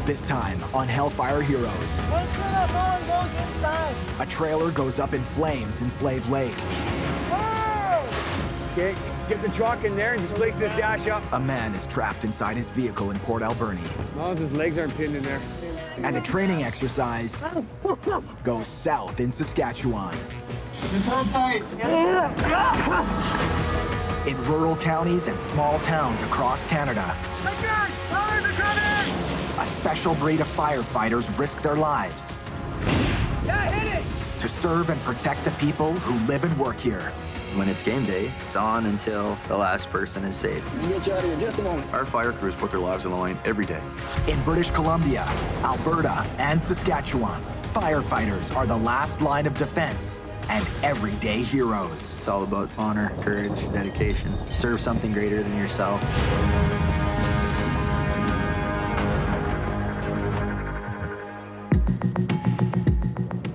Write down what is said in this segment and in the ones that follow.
This time on Hellfire Heroes. Make sure that no one goes inside. A trailer goes up in flames in Slave Lake. Whoa! Okay, get the truck in there and just place this dash up. A man is trapped inside his vehicle in Port Alberta. As long as his legs aren't pinned in there. And a training exercise goes south in Saskatchewan. In rural counties and small towns across Canada, a special breed of firefighters risk their lives to serve and protect the people who live and work here. When it's game day, it's on until the last person is safe. We'll get you out of here in just a moment. Our fire crews put their lives on the line every day. In British Columbia, Alberta, and Saskatchewan, firefighters are the last line of defense and everyday heroes. It's all about honor, courage, dedication. Serve something greater than yourself.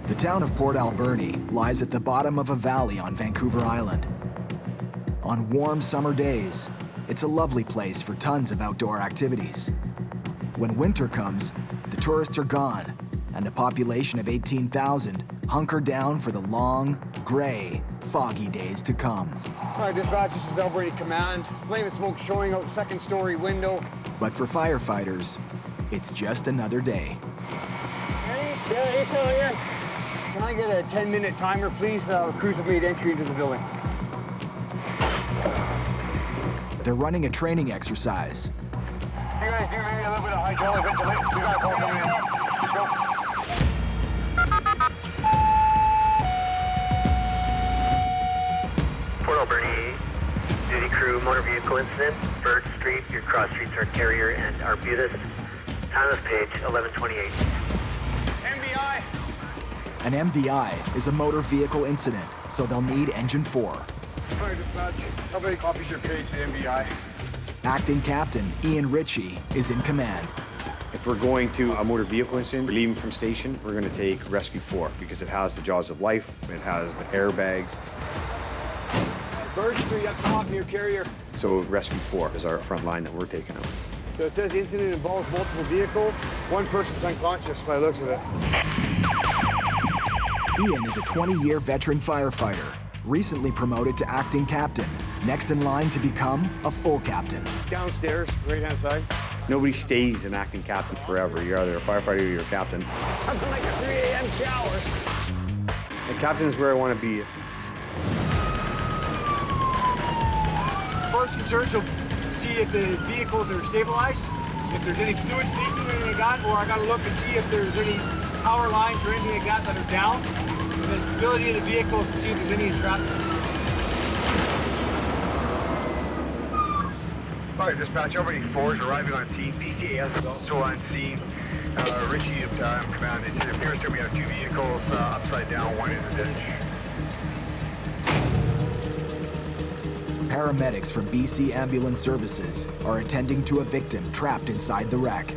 The town of Port Alberta lies at the bottom of a valley on Vancouver Island. On warm summer days, it's a lovely place for tons of outdoor activities. When winter comes, the tourists are gone, and a population of 18,000 hunker down for the long, gray, foggy days to come. All right, dispatch, this is Alberta Command. Flame and smoke showing out second-story window. But for firefighters, it's just another day. Can I get a 10-minute timer, please? Crews have made entry into the building. They're running a training exercise. You guys do maybe a little bit of hydraulic ventilation. We got a call coming in. Let's go. Port Alberta, duty crew, motor vehicle incident, Bird Street, your cross streets are Carrier and Arbutus. Time of page 11:28. MBI. An MVI is a motor vehicle incident, so they'll need engine 4. All right, dispatch. How many copies your page to MBI? Acting Captain Ian Ritchie is in command. If we're going to a motor vehicle incident, we're leaving from station, we're going to take Rescue 4 because it has the jaws of life, it has the airbags. Bird Street up top near Carrier. So Rescue 4 is our front line that we're taking out. So it says the incident involves multiple vehicles. One person's unconscious by the looks of it. Ian is a 20-year veteran firefighter, recently promoted to acting captain, next in line to become a full captain. Downstairs, right-hand side. Nobody stays an acting captain forever. You're either a firefighter or you're a captain. I'm in like a 3 a.m. shower. And captain is where I want to be. First concerns will see if the vehicles are stabilized, if there's any fluids leaking or anything like that, or I gotta look and see if there's any power lines or anything like that that are down. And the stability of the vehicles and see if there's any entrapment. All right, dispatch, Alberta 4 is arriving on scene. PCAS is also on scene. Richie, command, it appears that we have 2 vehicles upside down, one in the ditch. Paramedics from BC Ambulance Services are attending to a victim trapped inside the wreck.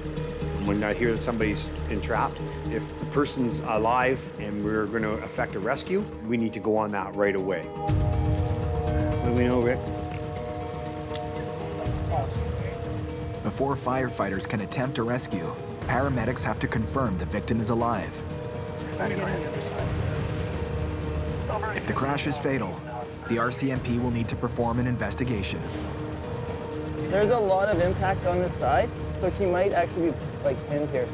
When I hear that somebody's entrapped, if the person's alive and we're going to effect a rescue, we need to go on that right away. What do we know, Rick? Before firefighters can attempt a rescue, paramedics have to confirm the victim is alive. If the crash is fatal, the RCMP will need to perform an investigation. There's a lot of impact on this side, so she might actually be like pinned here.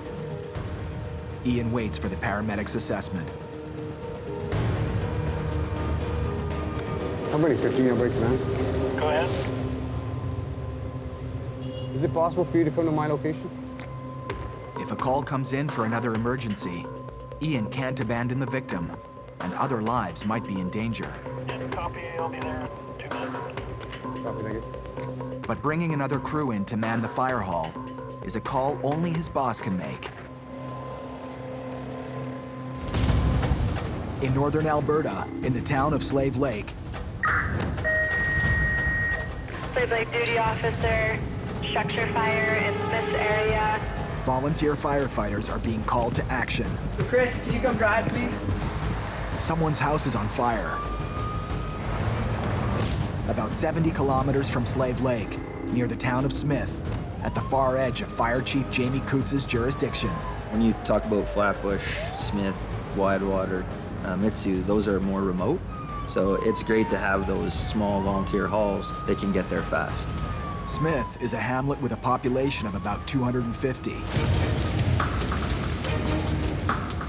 Ian waits for the paramedics' assessment. Alberta 15, Alberta Command. Go ahead. Is it possible for you to come to my location? If a call comes in for another emergency, Ian can't abandon the victim, and other lives might be in danger. Copy, I'll be there in 2 minutes. Copy, thank you. But bringing another crew in to man the fire hall is a call only his boss can make. In northern Alberta, in the town of Slave Lake, Slave Lake duty officer, structure fire in this area. volunteer firefighters are being called to action. Chris, can you come drive, please? Someone's house is on fire. About 70 kilometers from Slave Lake, near the town of Smith, at the far edge of Fire Chief Jamie Coutts' jurisdiction. When you talk about Flatbush, Smith, Widewater, Mitsu, those are more remote. So it's great to have those small volunteer halls that can get there fast. Smith is a hamlet with a population of about 250.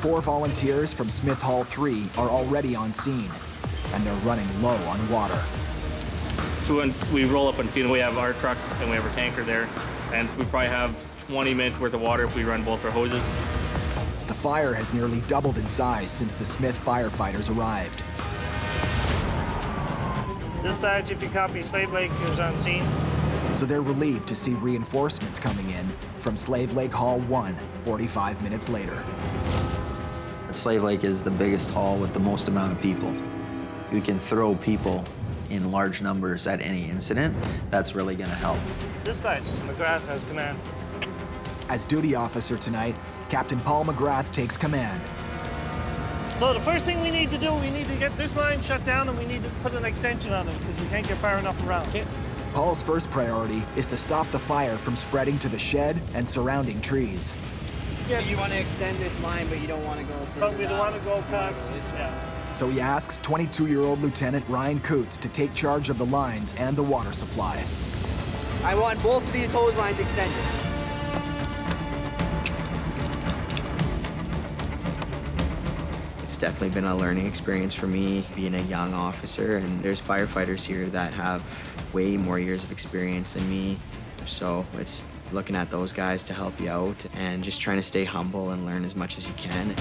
4 volunteers from Smith Hall 3 are already on scene, and they're running low on water. So when we roll up on scene, we have our truck and we have our tanker there, and we probably have 20 minutes worth of water if we run both our hoses. The fire has nearly doubled in size since the Smith firefighters arrived. Dispatch, if you copy, Slave Lake is on scene. So they're relieved to see reinforcements coming in from Slave Lake Hall 1 45 minutes later. Slave Lake is the biggest hall with the most amount of people. You can throw people in large numbers at any incident. That's really going to help. Dispatch, McGrath has command. As duty officer tonight, Captain Paul McGrath takes command. So the first thing we need to do, we need to get this line shut down and we need to put an extension on it because we can't get far enough around. Okay. Paul's first priority is to stop the fire from spreading to the shed and surrounding trees. So you want to extend this line, but you don't want to go further But we don't want to go past, yeah. So he asks 22-year-old Lieutenant Ryan Coutts to take charge of the lines and the water supply. I want both of these hose lines extended. It's definitely been a learning experience for me, being a young officer, and there's firefighters here that have way more years of experience than me. So it's looking at those guys to help you out and just trying to stay humble and learn as much as you can.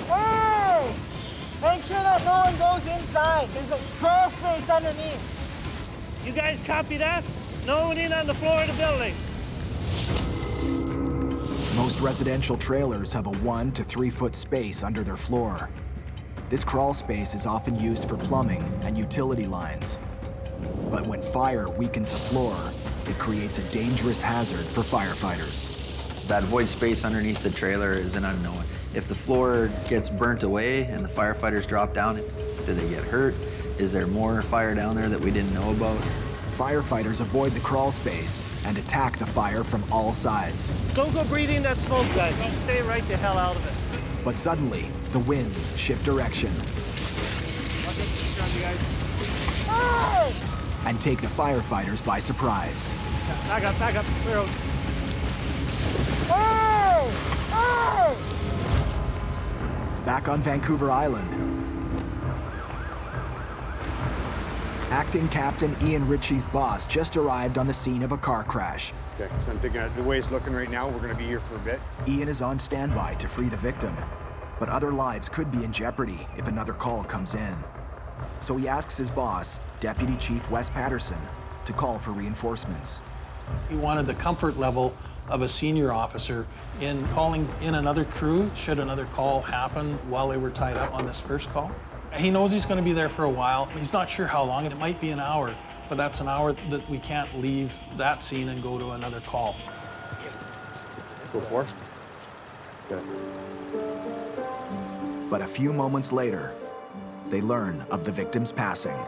Hey! Make sure that no one goes inside. There's a crawl space underneath. You guys copy that? No one in on the floor of the building. Most residential trailers have a 1 to 3 foot space under their floor. This crawl space is often used for plumbing and utility lines. But when fire weakens the floor, it creates a dangerous hazard for firefighters. That void space underneath the trailer is an unknown. If the floor gets burnt away and the firefighters drop down, do they get hurt? Is there more fire down there that we didn't know about? Firefighters avoid the crawl space and attack the fire from all sides. Don't go breathing that smoke, guys. Stay right the hell out of it. But suddenly, the winds shift direction and take the firefighters by surprise. Back up, clear out. Back on Vancouver Island, Acting Captain Ian Ritchie's boss just arrived on the scene of a car crash. Okay, so I'm thinking the way it's looking right now, we're going to be here for a bit. Ian is on standby to free the victim, but other lives could be in jeopardy if another call comes in. So he asks his boss, Deputy Chief Wes Patterson, to call for reinforcements. He wanted the comfort level of a senior officer in calling in another crew should another call happen while they were tied up on this first call. He knows he's going to be there for a while. He's not sure how long. It might be an hour, but that's an hour that we can't leave that scene and go to another call. Go for it. Good. But a few moments later, they learn of the victim's passing.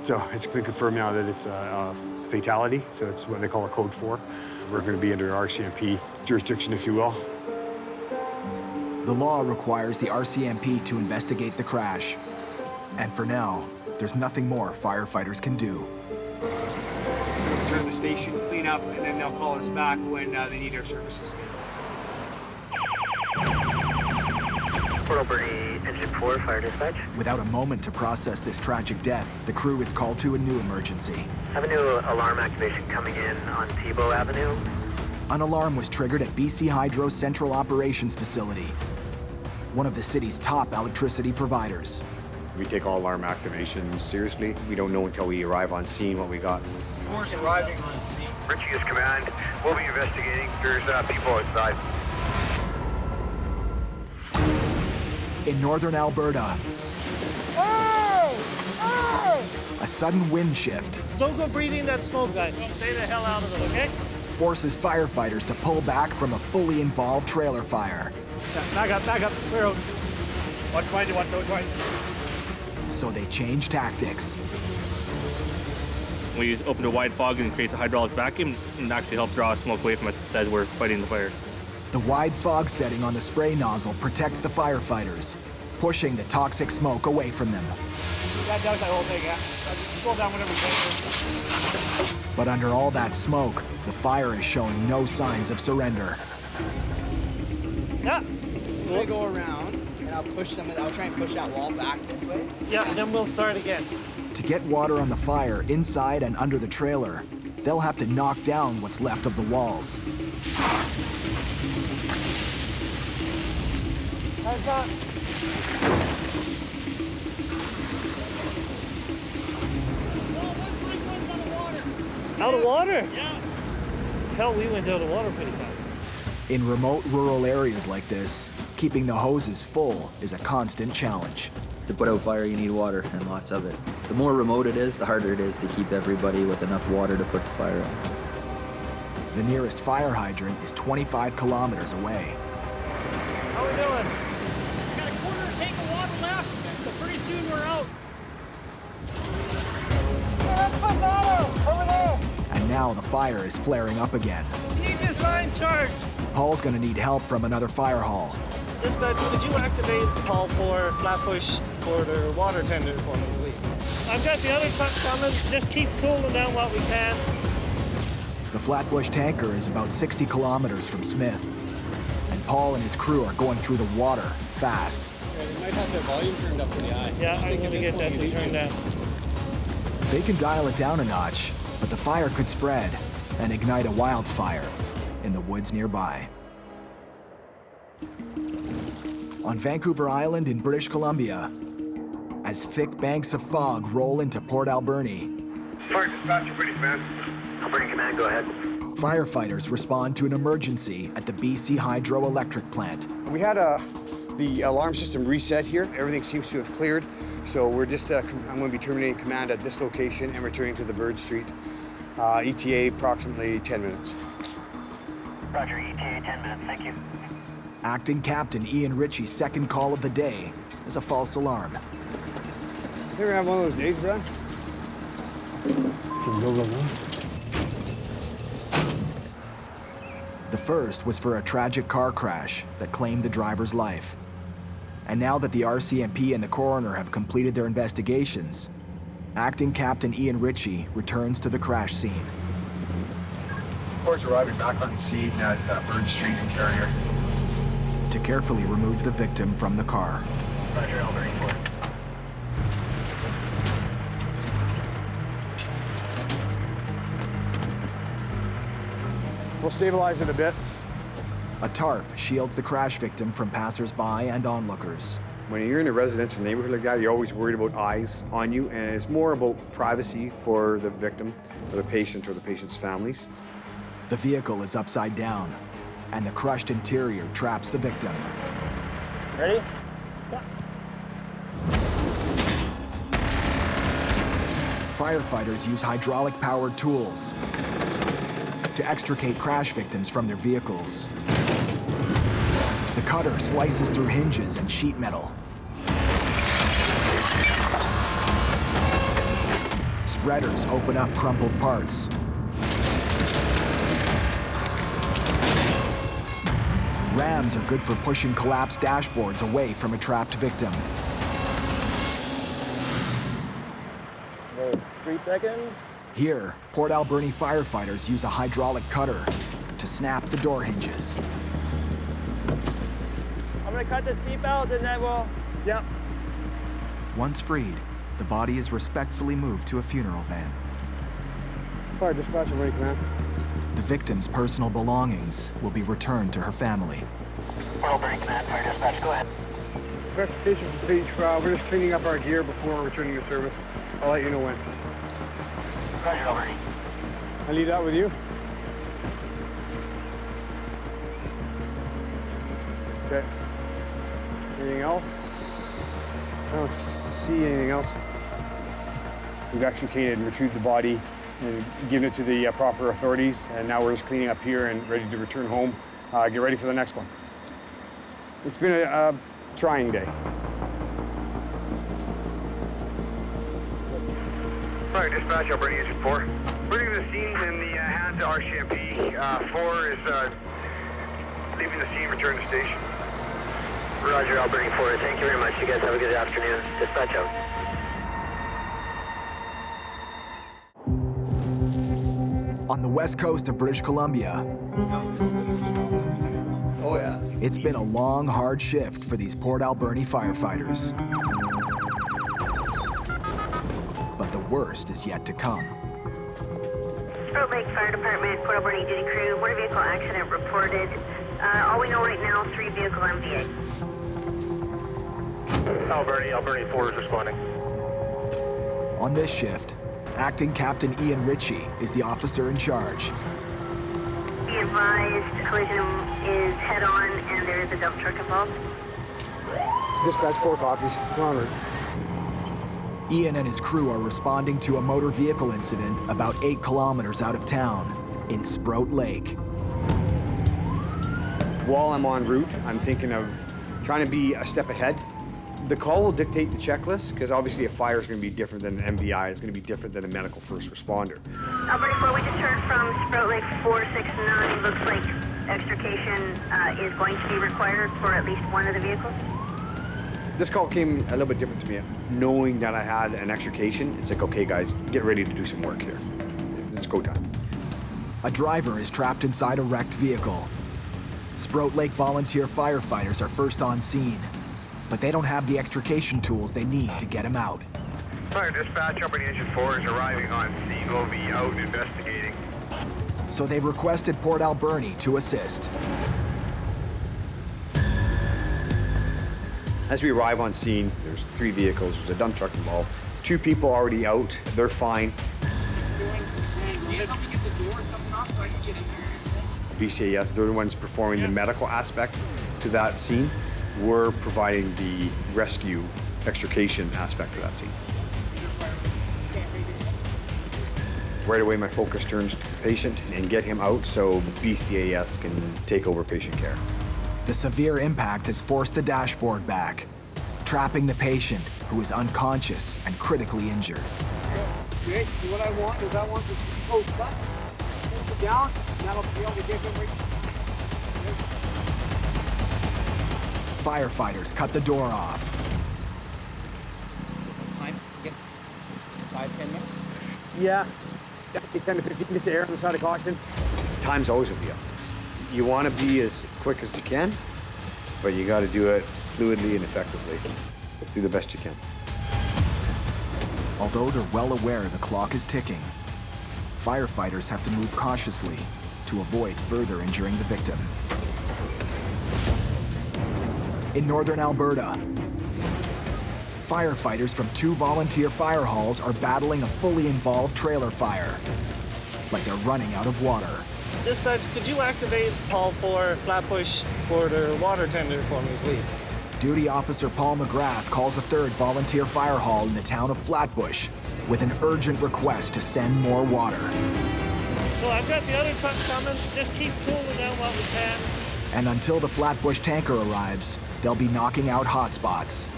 So it's been confirmed now that it's a fatality, so it's what they call a Code 4. We're going to be under RCMP jurisdiction, if you will. The law requires the RCMP to investigate the crash. And for now, there's nothing more firefighters can do. Turn the station, clean up, and then they'll call us back when they need our services. Port Alberta, Engine 4, Fire Dispatch. Without a moment to process this tragic death, the crew is called to a new emergency. Have a new alarm activation coming in on Tebow Avenue. An alarm was triggered at BC Hydro's Central Operations Facility, one of the city's top electricity providers. We take all alarm activations seriously. We don't know until we arrive on scene what we got. Force arriving on scene. Ritchie is command. We'll be investigating. There's people outside. In northern Alberta, a sudden wind shift Don't go breathing that smoke, guys. Stay the hell out of it, okay? forces firefighters to pull back from a fully involved trailer fire. Back up, clear out. Watch behind you, watch behind you. So they change tactics. We open a wide fog and it creates a hydraulic vacuum and actually helps draw smoke away from it as we're fighting the fire. The wide fog setting on the spray nozzle protects the firefighters, pushing the toxic smoke away from them. That does that whole thing, yeah. Slow down whenever you can. But under all that smoke, the fire is showing no signs of surrender. Yeah. I'm gonna go around and I'll try and push that wall back this way. Yeah, and then we'll start again. To get water on the fire inside and under the trailer, they'll have to knock down what's left of the walls. Heads up. Out of water? Yeah. Hell, we went out of water pretty fast. In remote rural areas like this, keeping the hoses full is a constant challenge. To put out fire, you need water, and lots of it. The more remote it is, the harder it is to keep everybody with enough water to put the fire out. The nearest fire hydrant is 25 kilometers away. How we doing? We got a quarter tank of water left, so pretty soon we're out. Let's put that over there. And now the fire is flaring up again. Keep this line charged. Paul's gonna need help from another fire hall. Dispatch, could you activate Paul for Flatbush for the water tender for me, please? I've got the other truck coming. Just keep cooling down what we can. The Flatbush tanker is about 60 kilometers from Smith. And Paul and his crew are going through the water fast. Yeah, they might have their volume turned up pretty high. Yeah, I'm going to get that to turn down. They can dial it down a notch, but the fire could spread and ignite a wildfire in the woods nearby. On Vancouver Island in British Columbia, as thick banks of fog roll into Port Alberni, Fire dispatcher, British man. Alberta Command, go ahead. firefighters respond to an emergency at the BC Hydroelectric plant. We had the alarm system reset here. Everything seems to have cleared. So we're just, I'm going to be terminating command at this location and returning to the Bird Street. ETA approximately 10 minutes. Roger, ETA 10 minutes, thank you. Acting Captain Ian Ritchie's second call of the day is a false alarm. You ever have one of those days, Brad? Go. The first was for a tragic car crash that claimed the driver's life. And now that the RCMP and the coroner have completed their investigations, Acting Captain Ian Ritchie returns to the crash scene. Of course, arriving back on scene at Bird Street and Carrier. To carefully remove the victim from the car. Roger, Albert report. We'll stabilize it a bit. A tarp shields the crash victim from passers-by and onlookers. When you're in a residential neighborhood like that, you're always worried about eyes on you, and it's more about privacy for the victim, or the patient, or the patient's families. The vehicle is upside down, and the crushed interior traps the victim. Ready? Yeah. Firefighters use hydraulic-powered tools to extricate crash victims from their vehicles. The cutter slices through hinges and sheet metal. Spreaders open up crumpled parts. Rams are good for pushing collapsed dashboards away from a trapped victim. 3 seconds. Here, Port Alberni firefighters use a hydraulic cutter to snap the door hinges. I'm gonna cut the seatbelt and then we'll... Yep. Once freed, the body is respectfully moved to a funeral van. Fire dispatcher, ready, command. The victim's personal belongings will be returned to her family. Alberta Command, fire dispatch, go ahead. Investigation complete. We're just cleaning up our gear before returning to service. I'll let you know when. Roger, Alberta. I'll leave that with you. Okay. Anything else? I don't see anything else. We've extricated and retrieved the body and given it to the proper authorities, and now we're just cleaning up here and ready to return home. Get ready for the next one. It's been a trying day. Fire dispatch, Alberta Engine 4. We're leaving the scene in the hands of RCMP. 4 is leaving the scene, return to station. Roger, Alberta 4. Thank you very much. You guys have a good afternoon. Dispatch out. On the west coast of British Columbia, Oh yeah. it's been a long, hard shift for these Port Alberni firefighters. But the worst is yet to come. Sprout Lake Fire Department, Port Alberni duty crew, motor vehicle accident reported. All we know right now, 3 vehicle MVA. Alberta 4 is responding. On this shift, Acting Captain Ian Ritchie is the officer in charge. Be advised, collision is head-on and there is a dump truck involved. Dispatch 4 copies. Come on, Ian and his crew are responding to a motor vehicle incident about 8 kilometers out of town in Sprout Lake. While I'm en route, I'm thinking of trying to be a step ahead. The call will dictate the checklist, because obviously a fire is going to be different than an MVI. It's going to be different than a medical first responder. Alberta 4, we just heard from Sprout Lake 469. Looks like extrication is going to be required for at least one of the vehicles. This call came a little bit different to me. Knowing that I had an extrication, it's like, okay guys, get ready to do some work here. It's go time. A driver is trapped inside a wrecked vehicle. Sprout Lake volunteer firefighters are first on scene, but they don't have the extrication tools they need to get him out. Fire dispatch, Alberta Engine 4 is arriving on scene. We'll be out investigating. So they've requested Port Alberni to assist. As we arrive on scene, there's 3 vehicles, there's a dump truck involved. 2 people already out, they're fine. BCAS, they're the ones performing the medical aspect to that scene. We're providing the rescue extrication aspect of that scene. Right away, my focus turns to the patient and get him out so BCAS can take over patient care. The severe impact has forced the dashboard back, trapping the patient, who is unconscious and critically injured. Okay, see what I want is I want this post up, push it down, and that'll be able to get him right. Firefighters cut the door off. Time? Get 5-10 minutes? Yeah, 10 to 15 just to err on the side of caution. Time's always of the essence. You want to be as quick as you can, but you got to do it fluidly and effectively. Do the best you can. Although they're well aware the clock is ticking, firefighters have to move cautiously to avoid further injuring the victim. In northern Alberta, firefighters from 2 volunteer fire halls are battling a fully involved trailer fire, like they're running out of water. Dispatch, could you activate Paul for Flatbush for the water tender for me, please? Duty Officer Paul McGrath calls a 3rd volunteer fire hall in the town of Flatbush with an urgent request to send more water. So I've got the other truck coming. Just keep cooling down what we can. And until the Flatbush tanker arrives, they'll be knocking out hotspots.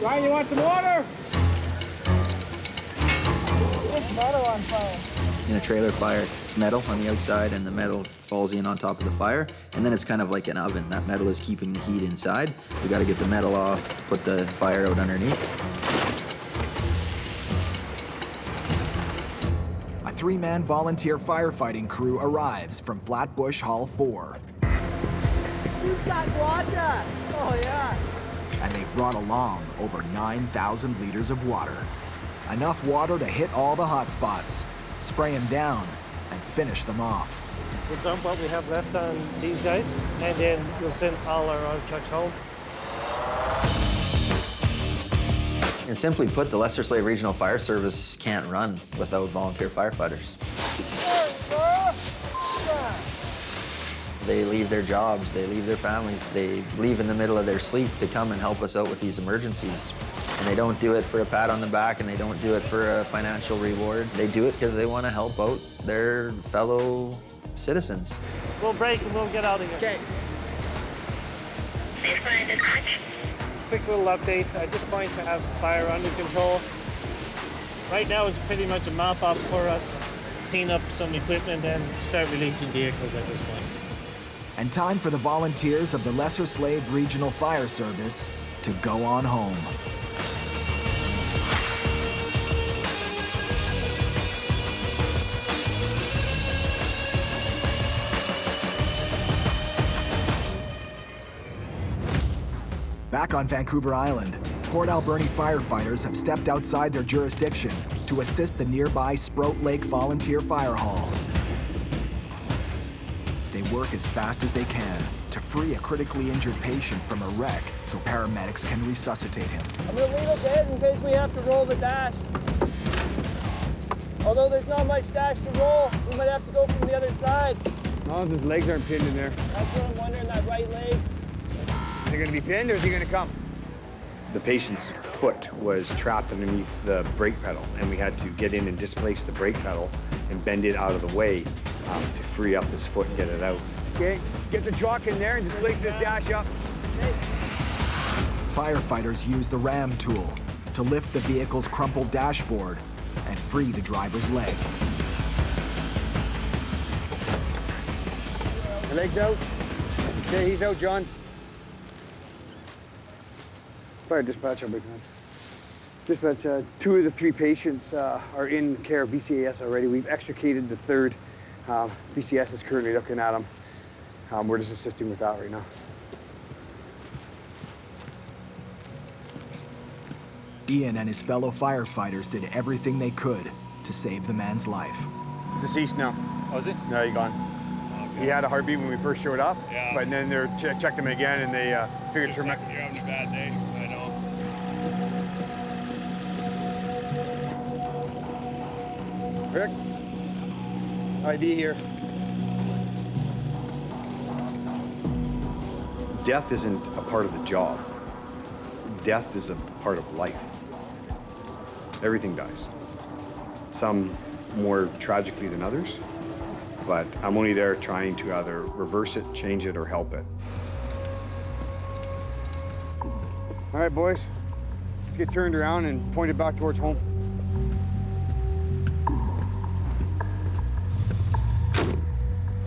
Ryan, you want some water? There's metal on fire. In a trailer fire, it's metal on the outside and the metal falls in on top of the fire, and then it's kind of like an oven. That metal is keeping the heat inside. We got to get the metal off, put the fire out underneath. A 3-man volunteer firefighting crew arrives from Flatbush Hall 4. You've got water. Oh, yeah. And they've brought along over 9,000 liters of water. Enough water to hit all the hot spots, spray them down, and finish them off. We'll dump what we have left on these guys, and then we'll send all our other trucks home. And simply put, the Lesser Slave Regional Fire Service can't run without volunteer firefighters. They leave their jobs, they leave their families, they leave in the middle of their sleep to come and help us out with these emergencies. And they don't do it for a pat on the back, and they don't do it for a financial reward. They do it because they want to help out their fellow citizens. We'll break and we'll get out of here. Okay. Stand dispatch. Quick little update. At this point, I have fire under control. Right now it's pretty much a mop-up for us, clean up some equipment and start releasing vehicles at this point. And time for the volunteers of the Lesser Slave Regional Fire Service to go on home. Back on Vancouver Island, Port Alberni firefighters have stepped outside their jurisdiction to assist the nearby Sprout Lake Volunteer Fire Hall. They work as fast as they can to free a critically injured patient from a wreck so paramedics can resuscitate him. I'm gonna leave a bit in case we have to roll the dash. Although there's not much dash to roll, we might have to go from the other side. As long as his legs aren't pinned in there. That's what I'm wondering, that right leg. Is he gonna be pinned or is he gonna come? The patient's foot was trapped underneath the brake pedal, and we had to get in and displace the brake pedal and bend it out of the way to free up his foot and get it out. Okay, get the truck in there and displace this dash up. Firefighters use the ram tool to lift the vehicle's crumpled dashboard and free the driver's leg. The leg's out. Okay, he's out, John. Fire dispatch, I'll be gone. Dispatch, 2 of the 3 patients are in care of BCAS already. We've extricated the 3rd. BCS is currently looking at him. We're just assisting with that right now. Ian and his fellow firefighters did everything they could to save the man's life. Deceased now. Oh, is he? No, he's gone. Okay. He had a heartbeat when we first showed up, Yeah. but then they checked him again and they figured You're having a bad day. I know. Rick, ID here. Death isn't a part of the job. Death is a part of life. Everything dies. Some more tragically than others, but I'm only there trying to either reverse it, change it, or help it. All right, boys, let's get turned around and pointed back towards home.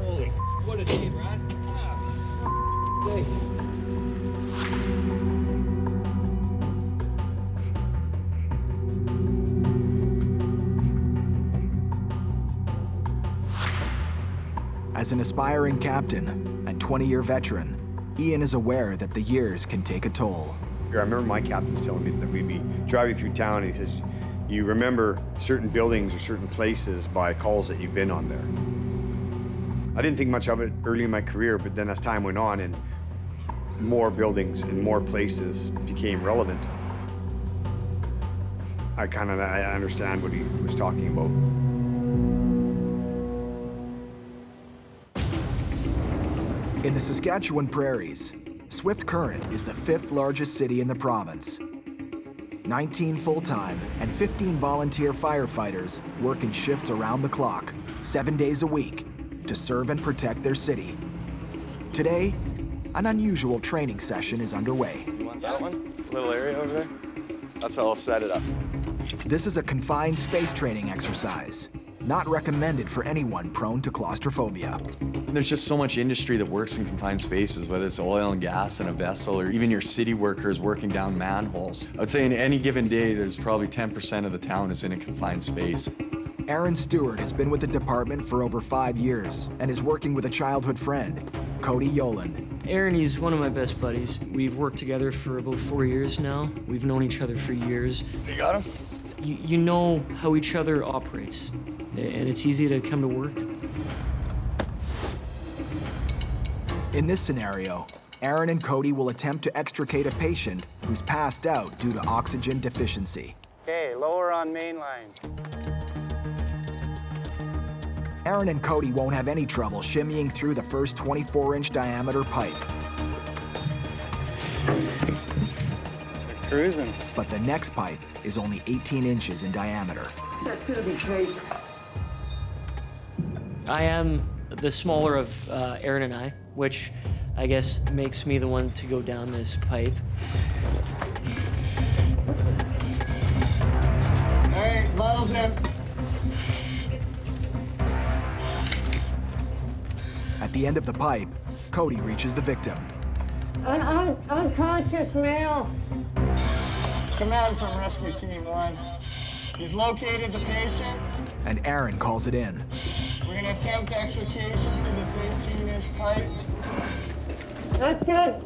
Holy, what a day, Brad. Day. As an aspiring captain and 20-year veteran, Ian is aware that the years can take a toll. I remember my captain's telling me that we'd be driving through town, and he says, you remember certain buildings or certain places by calls that you've been on there. I didn't think much of it early in my career, but then as time went on and more buildings and more places became relevant, I understand what he was talking about. In the Saskatchewan prairies, Swift Current is the 5th largest city in the province. 19 full-time and 15 volunteer firefighters work in shifts around the clock, 7 days a week, to serve and protect their city. Today, an unusual training session is underway. You want that one? Little area over there? That's how I'll set it up. This is a confined space training exercise, not recommended for anyone prone to claustrophobia. There's just so much industry that works in confined spaces, whether it's oil and gas in a vessel or even your city workers working down manholes. I would say in any given day, there's probably 10% of the town is in a confined space. Aaron Stewart has been with the department for over 5 years and is working with a childhood friend, Cody Yoland. Aaron, he's one of my best buddies. We've worked together for about 4 years now. We've known each other for years. You got him? You know how each other operates, and it's easy to come to work. In this scenario, Aaron and Cody will attempt to extricate a patient who's passed out due to oxygen deficiency. Okay, lower on main line. Aaron and Cody won't have any trouble shimmying through the first 24-inch diameter pipe. They're cruising. But the next pipe is only 18 inches in diameter. That's gonna be tight. I am the smaller of Aaron and I, which I guess makes me the one to go down this pipe. All right, level Hose in. At the end of the pipe, Cody reaches the victim. An unconscious male. Command from Rescue Team 1. He's located the patient. And Aaron calls it in. We're gonna attempt extrication through this 18-inch pipe. That's good.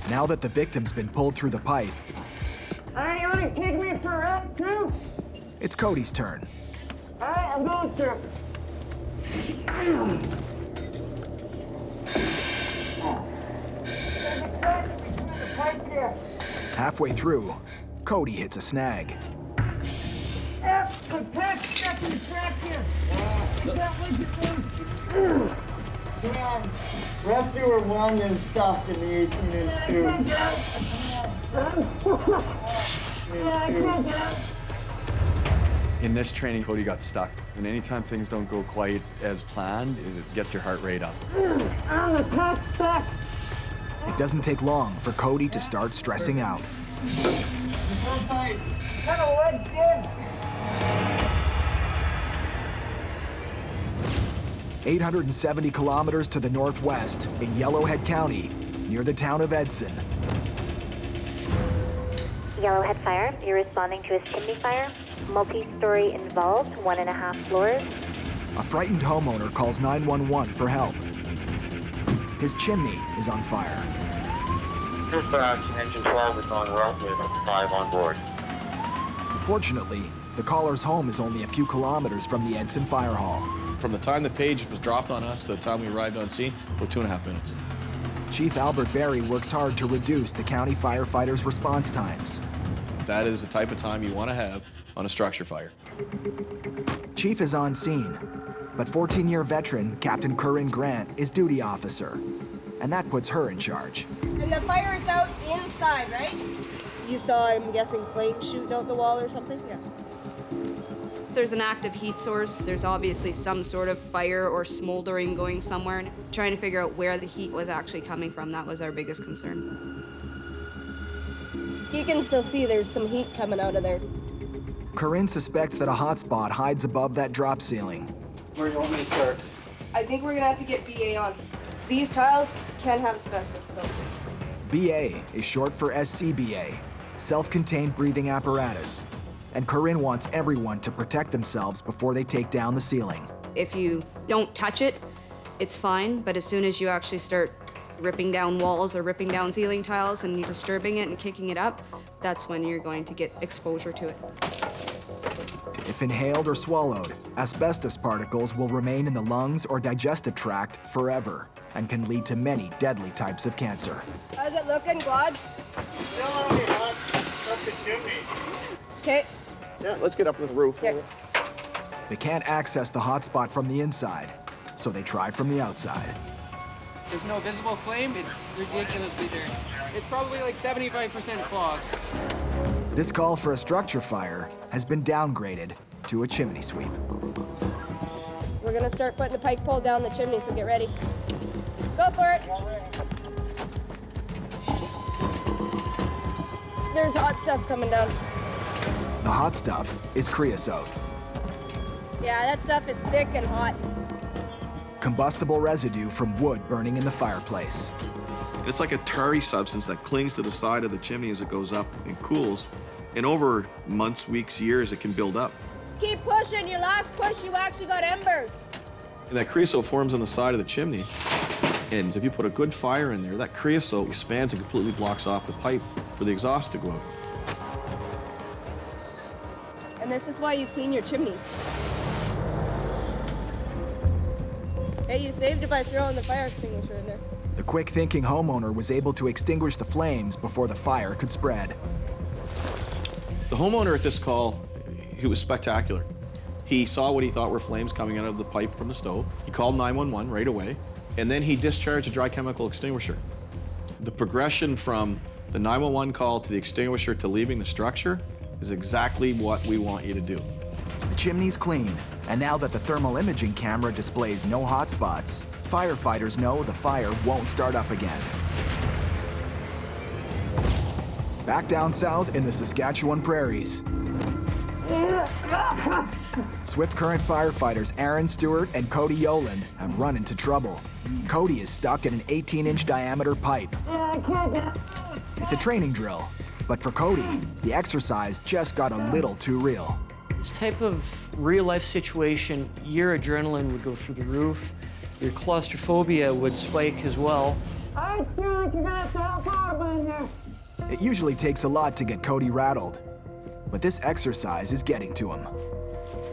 Now that the victim's been pulled through the pipe, All right, you wanna take me for a ride too? it's Cody's turn. All right, I'm going through. Halfway through, Cody hits a snag. The pack stuck in the tractor. Yeah, rescuer 1 is stuffed in the 18-inch tube. In this training, Cody got stuck. And anytime things don't go quite as planned, it gets your heart rate up. The pack's stuck. It doesn't take long for Cody to start stressing out. 870 kilometers to the northwest in Yellowhead County, near the town of Edson. Yellowhead Fire, you're responding to a chimney fire. Multi-story involved, 1.5 floors. A frightened homeowner calls 911 for help. His chimney is on fire. Dispatch, engine 12 is on route with 5 on board. Fortunately, the caller's home is only a few kilometers from the Edson Fire Hall. From the time the page was dropped on us to the time we arrived on scene, about 2.5 minutes. Chief Albert Bahri works hard to reduce the county firefighters' response times. That is the type of time you want to have on a structure fire. Chief is on scene, but 14-year veteran Captain Corinne Grant is duty officer, and that puts her in charge. And the fire is out inside, right? You saw, I'm guessing, flames shooting out the wall or something? Yeah. There's an active heat source. There's obviously some sort of fire or smoldering going somewhere, and trying to figure out where the heat was actually coming from, that was our biggest concern. You can still see there's some heat coming out of there. Corinne suspects that a hotspot hides above that drop ceiling. Where do you want me to start? I think we're gonna have to get BA on. These tiles can have asbestos, so. BA is short for SCBA, self-contained breathing apparatus. And Corinne wants everyone to protect themselves before they take down the ceiling. If you don't touch it, it's fine, but as soon as you actually start ripping down walls or ripping down ceiling tiles and you're disturbing it and kicking it up, that's when you're going to get exposure to it. If inhaled or swallowed, asbestos particles will remain in the lungs or digestive tract forever and can lead to many deadly types of cancer. How's it looking, Glad? Still on me, hon. Up the chimney. Okay. Yeah, let's get up this roof. Okay. They can't access the hotspot from the inside, so they try from the outside. There's no visible flame. It's ridiculously there. It's probably like 75% clogged. This call for a structure fire has been downgraded to a chimney sweep. We're gonna start putting the pike pole down the chimney, so get ready. Go for it. There's hot stuff coming down. The hot stuff is creosote, Yeah, that stuff is thick and hot. combustible residue from wood burning in the fireplace. It's like a tarry substance that clings to the side of the chimney as it goes up and cools. And over months, weeks, years, it can build up. Keep pushing. Your last push, you actually got embers. And that creosote forms on the side of the chimney. And if you put a good fire in there, that creosote expands and completely blocks off the pipe for the exhaust to go out. And this is why you clean your chimneys. Hey, you saved it by throwing the fire extinguisher in there. The quick-thinking homeowner was able to extinguish the flames before the fire could spread. The homeowner at this call, he was spectacular. He saw what he thought were flames coming out of the pipe from the stove. He called 911 right away, and then he discharged a dry chemical extinguisher. The progression from the 911 call to the extinguisher to leaving the structure is exactly what we want you to do. The chimney's clean, and now that the thermal imaging camera displays no hot spots, firefighters know the fire won't start up again. Back down south in the Saskatchewan prairies, Swift Current firefighters Aaron Stewart and Cody Yoland have run into trouble. Cody is stuck in an 18-inch diameter pipe. It's a training drill, but for Cody, the exercise just got a little too real. This type of real-life situation, your adrenaline would go through the roof, your claustrophobia would spike as well. I feel like you're gonna throw a in there. It usually takes a lot to get Cody rattled, but this exercise is getting to him.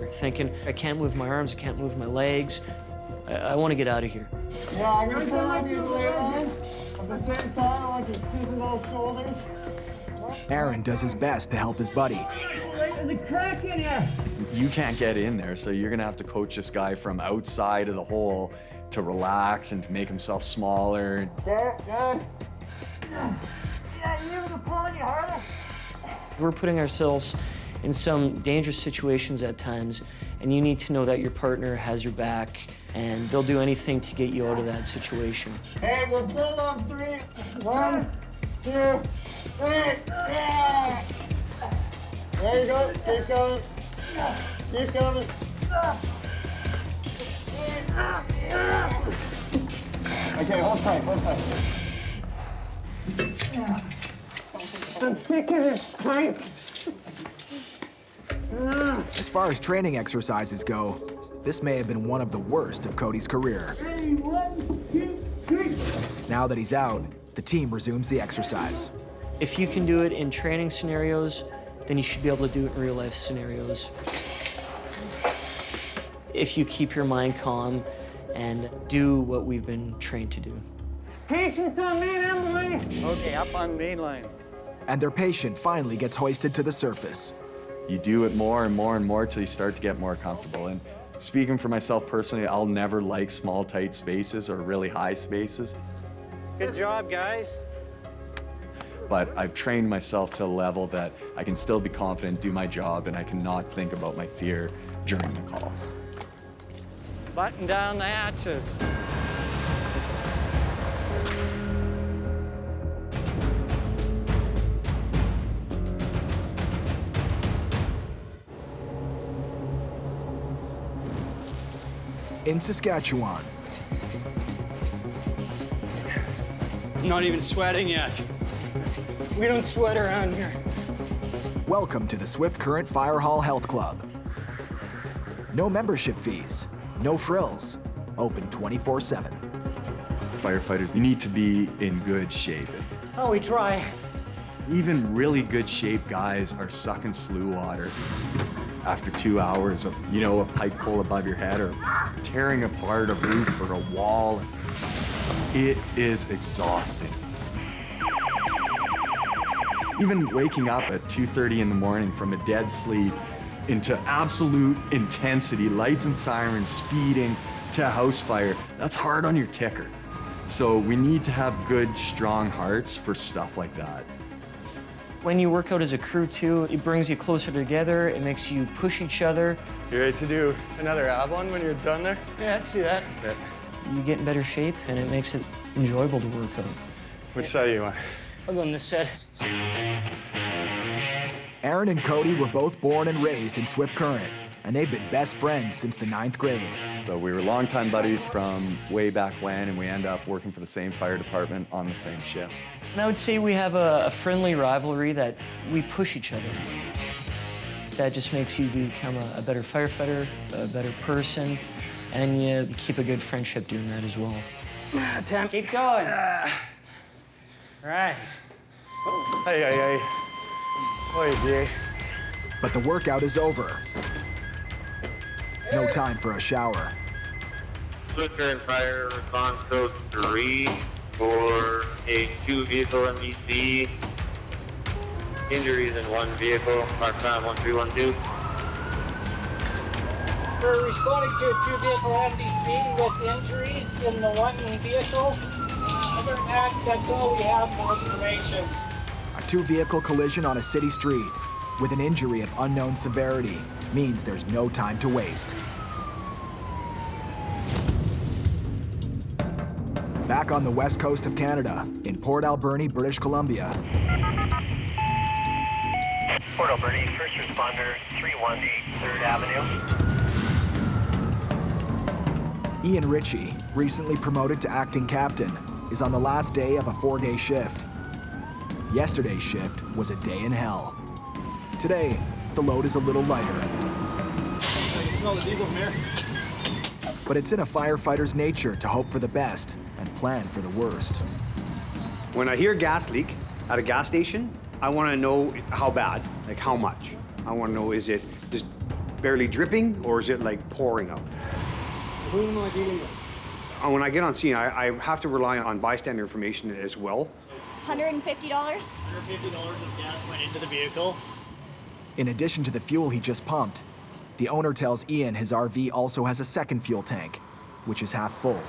You're thinking, I can't move my arms, I can't move my legs. I want to get out of here. Yeah, I'm gonna pull up your leg on. At the same time, I want you to season those shoulders. Aaron does his best to help his buddy. There's a crack in here. You can't get in there, so you're gonna have to coach this guy from outside of the hole to relax and to make himself smaller. Good. Yeah, you gonna pull any harder? We're putting ourselves in some dangerous situations at times, and you need to know that your partner has your back, and they'll do anything to get you out of that situation. Hey, we'll build on 3. 1, 2, 3. Yeah! There you go. Keep going. Keep going. Okay, hold tight. I'm sick of this tight. As far as training exercises go, this may have been one of the worst of Cody's career. 1, 2, 3. Now that he's out, the team resumes the exercise. If you can do it in training scenarios, then you should be able to do it in real-life scenarios. If you keep your mind calm and do what we've been trained to do. Patience on main Emily. Okay, up on main line. And their patient finally gets hoisted to the surface. You do it more and more and more till you start to get more comfortable. And speaking for myself personally, I'll never like small, tight spaces or really high spaces. Good job, guys. But I've trained myself to a level that I can still be confident, do my job, and I cannot think about my fear during the call. Button down the hatches. In Saskatchewan, Not even sweating yet. We don't sweat around here. welcome to the Swift Current Fire Hall Health Club. No membership fees, no frills, open 24/7. Firefighters, you need to be in good shape. Oh, we try. Even really good shape guys are sucking slough water after 2 hours of, a pipe pull above your head or tearing apart a roof or a wall. It is exhausting. Even waking up at 2:30 in the morning from a dead sleep into absolute intensity, lights and sirens, speeding to a house fire, that's hard on your ticker. So we need to have good, strong hearts for stuff like that. When you work out as a crew too, it brings you closer together, it makes you push each other. You ready to do another ab one when you're done there? Yeah, I'd see that. Okay. You get in better shape and it makes it enjoyable to work out. Which side do you want? I'll go on this side. Aaron and Cody were both born and raised in Swift Current, and they've been best friends since the 9th grade. So we were longtime buddies from way back when, and we end up working for the same fire department on the same shift. And I would say we have a friendly rivalry that we push each other. That just makes you become a better firefighter, a better person, and you keep a good friendship doing that as well. Tim, keep going. Right. Hey. Oi, Jay. But the workout is over. No time for a shower. Swift Current Fire response code 3 for a 2-vehicle MDC. Injuries in 1 vehicle, Markman 1312. We're responding to a 2-vehicle MDC with injuries in the 1 vehicle. Other than that, that's all we have for information. A 2-vehicle collision on a city street with an injury of unknown severity means there's no time to waste. Back on the west coast of Canada, in Port Alberni, British Columbia, Port Alberta, first responder 318 3rd Avenue. Ian Ritchie, recently promoted to acting captain, is on the last day of a 4-day shift. Yesterday's shift was a day in hell. Today, the load is a little lighter. I can smell the diesel from here. But it's in a firefighter's nature to hope for the best and plan for the worst. When I hear gas leak at a gas station, I want to know how bad, like how much. I want to know, is it just barely dripping or is it like pouring out? Who am I dealing with? When I get on scene, I have to rely on bystander information as well. $150? $150 of gas went into the vehicle. In addition to the fuel he just pumped, the owner tells Ian his RV also has a second fuel tank, which is half full.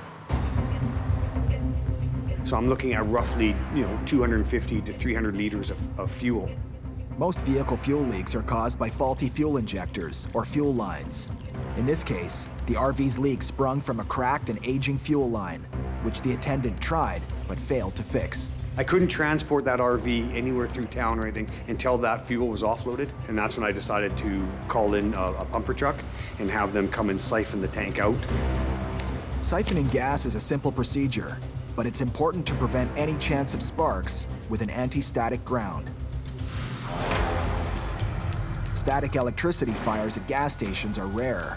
So I'm looking at roughly, 250 to 300 liters of fuel. Most vehicle fuel leaks are caused by faulty fuel injectors or fuel lines. In this case, the RV's leak sprung from a cracked and aging fuel line, which the attendant tried but failed to fix. I couldn't transport that RV anywhere through town or anything until that fuel was offloaded, and that's when I decided to call in a pumper truck and have them come and siphon the tank out. Siphoning gas is a simple procedure, but it's important to prevent any chance of sparks with an anti-static ground. Static electricity fires at gas stations are rare,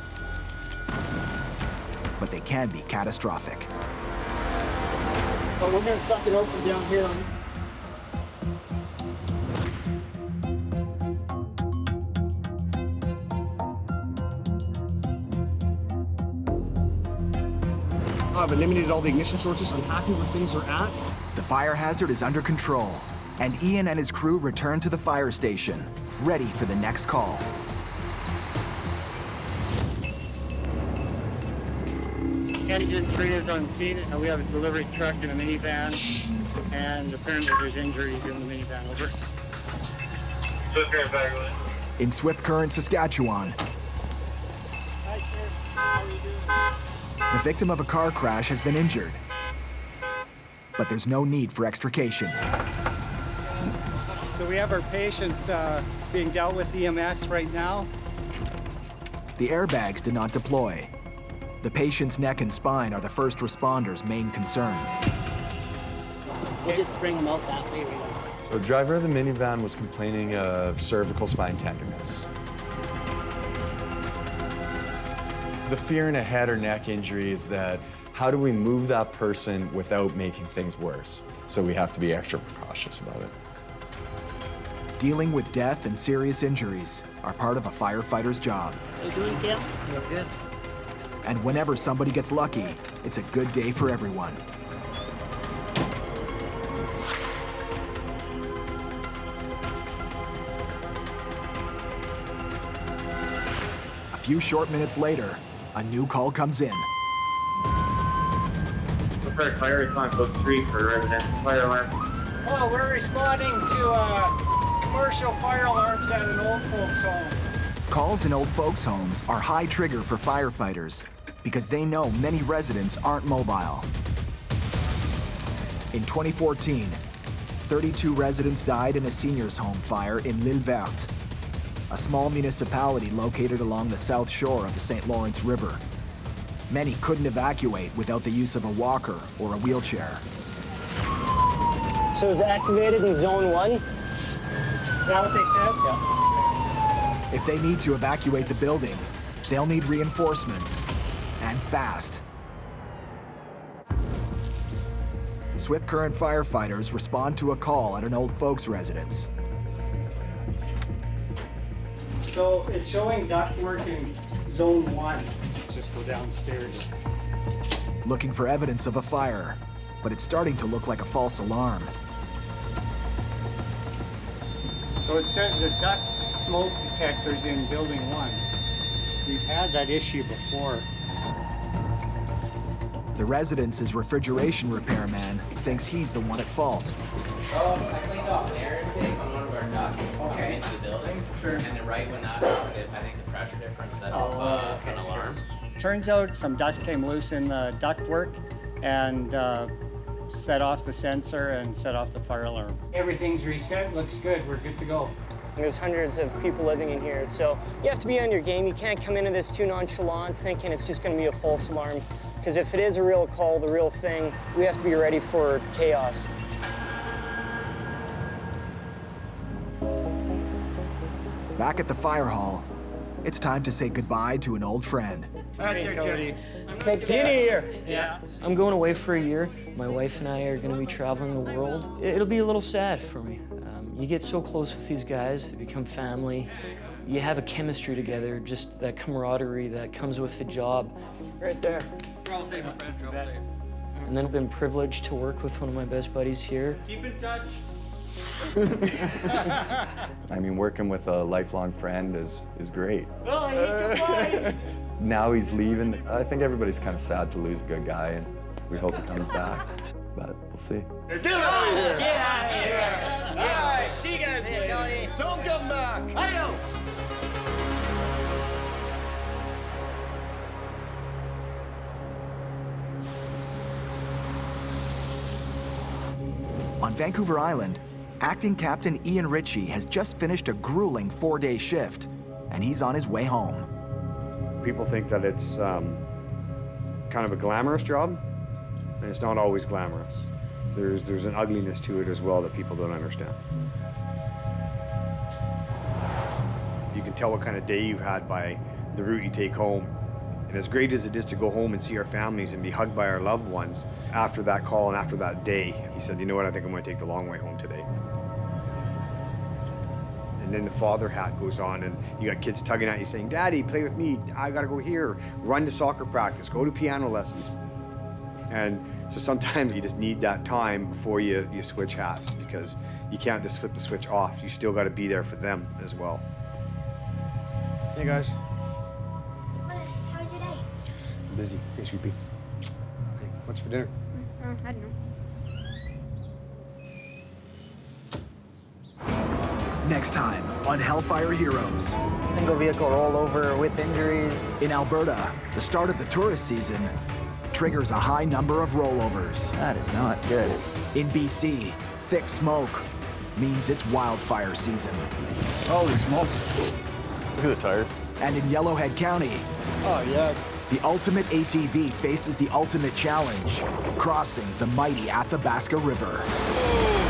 but they can be catastrophic. But we're going to suck it out from down here. I've eliminated all the ignition sources. I'm happy where things are at. The fire hazard is under control, and Ian and his crew return to the fire station, ready for the next call. Engine 3 is on scene, and we have a delivery truck and a minivan, and apparently there's injuries in the minivan. Over. In Swift Current, Saskatchewan, Hi, sir. How are you doing? the victim of a car crash has been injured, but there's no need for extrication. So we have our patient being dealt with EMS right now. The airbags did not deploy. The patient's neck and spine are the first responders' main concern. We'll just bring them out that way. The driver of the minivan was complaining of cervical spine tenderness. The fear in a head or neck injury is that how do we move that person without making things worse? So we have to be extra precautious about it. Dealing with death and serious injuries are part of a firefighter's job. How you doing, Kim? Good. And whenever somebody gets lucky, it's a good day for everyone. A few short minutes later, a new call comes in. Prepared fire response book 3 for residential fire alarm. Well, we're responding to commercial fire alarms at an old folks home. Calls in old folks' homes are high trigger for firefighters because they know many residents aren't mobile. In 2014, 32 residents died in a seniors' home fire in L'Île Verte, a small municipality located along the south shore of the St. Lawrence River. Many couldn't evacuate without the use of a walker or a wheelchair. So it's activated in Zone 1? Is that what they said? Yeah. If they need to evacuate the building, they'll need reinforcements, and fast. Swift Current firefighters respond to a call at an old folks' residence. So it's showing ductwork in Zone 1. Let's just go downstairs. Looking for evidence of a fire, but it's starting to look like a false alarm. So it says the duct smoke detector's in Building 1. We've had that issue before. The residence's refrigeration repairman thinks he's the one at fault. I cleaned off an air intake on one of our ducts coming into the building. Sure. And then right when that happened, I think the pressure difference set off an alarm. Turns out some dust came loose in the ductwork and set off the sensor and set off the fire alarm. Everything's reset, looks good, we're good to go. There's hundreds of people living in here, so you have to be on your game. You can't come into this too nonchalant thinking it's just going to be a false alarm, because if it is a real call, the real thing, we have to be ready for chaos. Back at the fire hall, it's time to say goodbye to an old friend. Hey, Cody. Thanks, here. Yeah. I'm going away for a year. My wife and I are going to be traveling the world. It'll be a little sad for me. You get so close with these guys, they become family. You have a chemistry together, just that camaraderie that comes with the job. Right there. We're all safe, my friend. We're all safe. And then I've been privileged to work with one of my best buddies here. Keep in touch. I mean, working with a lifelong friend is great. Well, goodbye. Now he's leaving. I think everybody's kind of sad to lose a good guy, and we hope he comes back, but we'll see. Get out of here! Get out of here! All right, see you guys later. Don't come back. Adios. On Vancouver Island, Acting Captain Ian Ritchie has just finished a grueling 4-day shift, and he's on his way home. People think that it's kind of a glamorous job, and it's not always glamorous. There's an ugliness to it as well that people don't understand. You can tell what kind of day you've had by the route you take home. And as great as it is to go home and see our families and be hugged by our loved ones, after that call and after that day, he said, you know what, I think I'm going to take the long way home today. And then the father hat goes on, and you got kids tugging at you saying, Daddy, play with me, I gotta go here, run to soccer practice, go to piano lessons. And so sometimes you just need that time before you switch hats, because you can't just flip the switch off. You still gotta be there for them as well. Hey guys. How was your day? I'm busy. Hey, Sweepy. Hey, what's for dinner? I don't know. Next time on Hellfire Heroes. Single vehicle rollover with injuries. In Alberta, the start of the tourist season triggers a high number of rollovers. That is not good. In BC, thick smoke means it's wildfire season. Holy smokes. Look at the tires. And in Yellowhead County, Oh, yeah. the ultimate ATV faces the ultimate challenge, crossing the mighty Athabasca River. Oh.